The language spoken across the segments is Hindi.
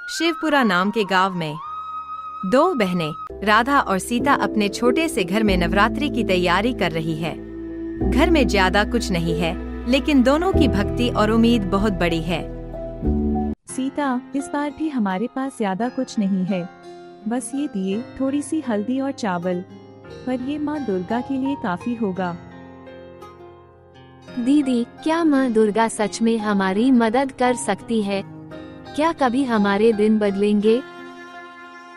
शिवपुरा नाम के गांव में दो बहनें राधा और सीता अपने छोटे से घर में नवरात्रि की तैयारी कर रही है। घर में ज्यादा कुछ नहीं है, लेकिन दोनों की भक्ति और उम्मीद बहुत बड़ी है। सीता, इस बार भी हमारे पास ज्यादा कुछ नहीं है, बस ये दिए, थोड़ी सी हल्दी और चावल, पर ये माँ दुर्गा के लिए काफी होगा। दीदी, क्या माँ दुर्गा सच में हमारी मदद कर सकती है? क्या कभी हमारे दिन बदलेंगे?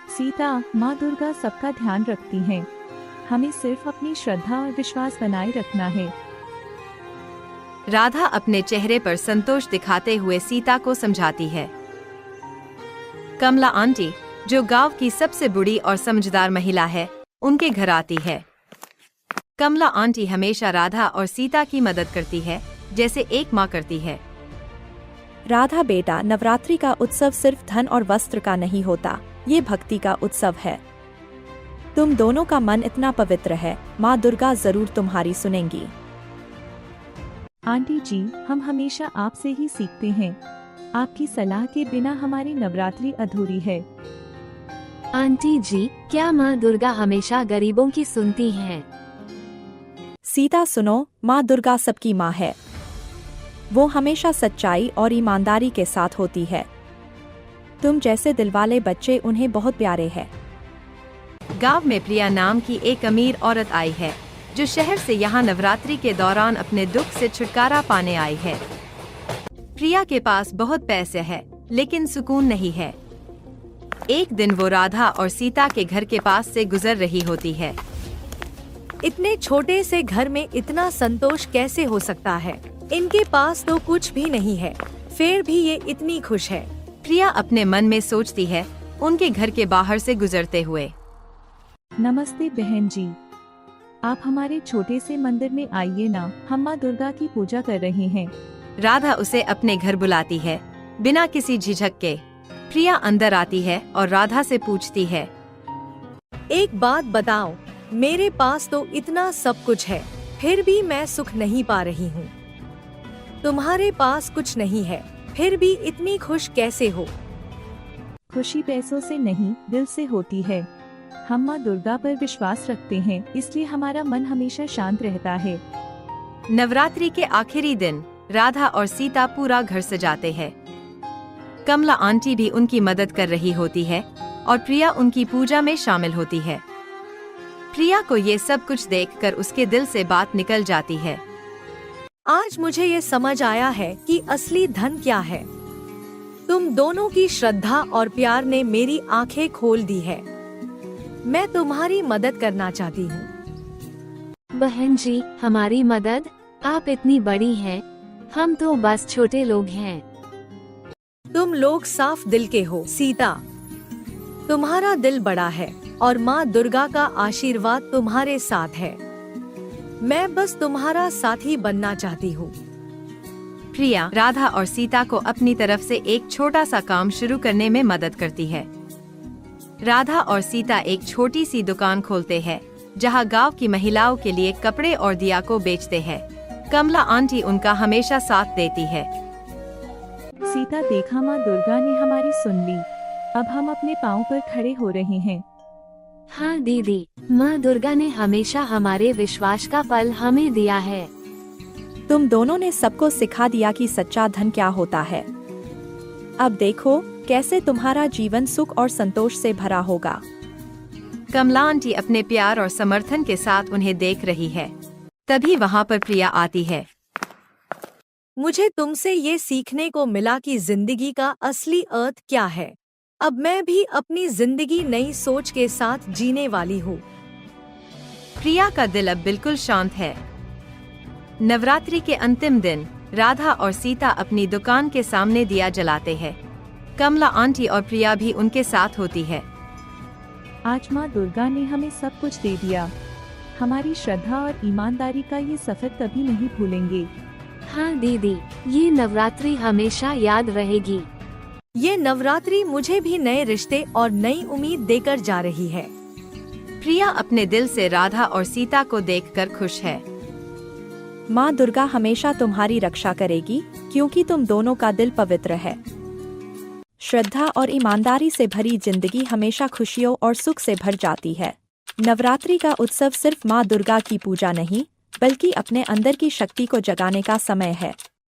सीता, माँ दुर्गा सबका ध्यान रखती हैं। हमें सिर्फ अपनी श्रद्धा और विश्वास बनाए रखना है। राधा अपने चेहरे पर संतोष दिखाते हुए सीता को समझाती है। कमला आंटी, जो गांव की सबसे बूढ़ी और समझदार महिला है, उनके घर आती है। कमला आंटी हमेशा राधा और सीता की मदद करती है, जैसे एक माँ करती है। राधा बेटा, नवरात्रि का उत्सव सिर्फ धन और वस्त्र का नहीं होता, ये भक्ति का उत्सव है। तुम दोनों का मन इतना पवित्र है, माँ दुर्गा जरूर तुम्हारी सुनेंगी। आंटी जी, हम हमेशा आपसे ही सीखते हैं। आपकी सलाह के बिना हमारी नवरात्रि अधूरी है। आंटी जी, क्या माँ दुर्गा हमेशा गरीबों की सुनती हैं? सीता सुनो, माँ दुर्गा सबकी माँ है। वो हमेशा सच्चाई और ईमानदारी के साथ होती है। तुम जैसे दिलवाले बच्चे उन्हें बहुत प्यारे हैं। गांव में प्रिया नाम की एक अमीर औरत आई है, जो शहर से यहाँ नवरात्रि के दौरान अपने दुख से छुटकारा पाने आई है। प्रिया के पास बहुत पैसे है, लेकिन सुकून नहीं है। एक दिन वो राधा और सीता के घर के पास से गुजर रही होती है। इतने छोटे से घर में इतना संतोष कैसे हो सकता है? इनके पास तो कुछ भी नहीं है, फिर भी ये इतनी खुश है। प्रिया अपने मन में सोचती है, उनके घर के बाहर से गुजरते हुए। नमस्ते बहन जी, आप हमारे छोटे से मंदिर में आइए ना, हम माँ दुर्गा की पूजा कर रहे हैं। राधा उसे अपने घर बुलाती है, बिना किसी झिझक के। प्रिया अंदर आती है और राधा से पूछती है, एक बात बताओ, मेरे पास तो इतना सब कुछ है, फिर भी मैं सुख नहीं पा रही हूँ। तुम्हारे पास कुछ नहीं है, फिर भी इतनी खुश कैसे हो? खुशी पैसों से नहीं, दिल से होती है। हम माँ दुर्गा पर विश्वास रखते हैं, इसलिए हमारा मन हमेशा शांत रहता है। नवरात्रि के आखिरी दिन राधा और सीता पूरा घर सजाते हैं। कमला आंटी भी उनकी मदद कर रही होती है और प्रिया उनकी पूजा में शामिल होती है। प्रिया को ये सब कुछ देखकर उसके दिल से बात निकल जाती है। आज मुझे ये समझ आया है कि असली धन क्या है। तुम दोनों की श्रद्धा और प्यार ने मेरी आंखें खोल दी है। मैं तुम्हारी मदद करना चाहती हूँ। बहन जी, हमारी मदद? आप इतनी बड़ी हैं, हम तो बस छोटे लोग हैं। तुम लोग साफ दिल के हो सीता। तुम्हारा दिल बड़ा है और माँ दुर्गा का आशीर्वाद तुम्हारे साथ है। मैं बस तुम्हारा साथी बनना चाहती हूँ। प्रिया राधा और सीता को अपनी तरफ से एक छोटा सा काम शुरू करने में मदद करती है। राधा और सीता एक छोटी सी दुकान खोलते हैं, जहाँ गांव की महिलाओं के लिए कपड़े और दिया को बेचते हैं। कमला आंटी उनका हमेशा साथ देती है। सीता, देखा, माँ दुर्गा ने हमारी सुन ली। अब हम अपने पाँव पर खड़े हो रहे हैं। हाँ दीदी, माँ दुर्गा ने हमेशा हमारे विश्वास का फल हमें दिया है। तुम दोनों ने सबको सिखा दिया कि सच्चा धन क्या होता है। अब देखो कैसे तुम्हारा जीवन सुख और संतोष से भरा होगा। कमला आंटी अपने प्यार और समर्थन के साथ उन्हें देख रही है। तभी वहाँ पर प्रिया आती है। मुझे तुमसे ये सीखने को मिला कि जिंदगी का असली अर्थ क्या है। अब मैं भी अपनी जिंदगी नई सोच के साथ जीने वाली हूँ। प्रिया का दिल अब बिल्कुल शांत है। नवरात्रि के अंतिम दिन राधा और सीता अपनी दुकान के सामने दिया जलाते हैं। कमला आंटी और प्रिया भी उनके साथ होती है। आज माँ दुर्गा ने हमें सब कुछ दे दिया। हमारी श्रद्धा और ईमानदारी का ये सफर कभी नहीं भूलेंगे। हाँ दीदी, ये नवरात्रि हमेशा याद रहेगी। ये नवरात्रि मुझे भी नए रिश्ते और नई उम्मीद देकर जा रही है। प्रिया अपने दिल से राधा और सीता को देखकर खुश है। माँ दुर्गा हमेशा तुम्हारी रक्षा करेगी, क्योंकि तुम दोनों का दिल पवित्र है। श्रद्धा और ईमानदारी से भरी जिंदगी हमेशा खुशियों और सुख से भर जाती है। नवरात्रि का उत्सव सिर्फ माँ दुर्गा की पूजा नहीं, बल्कि अपने अंदर की शक्ति को जगाने का समय है।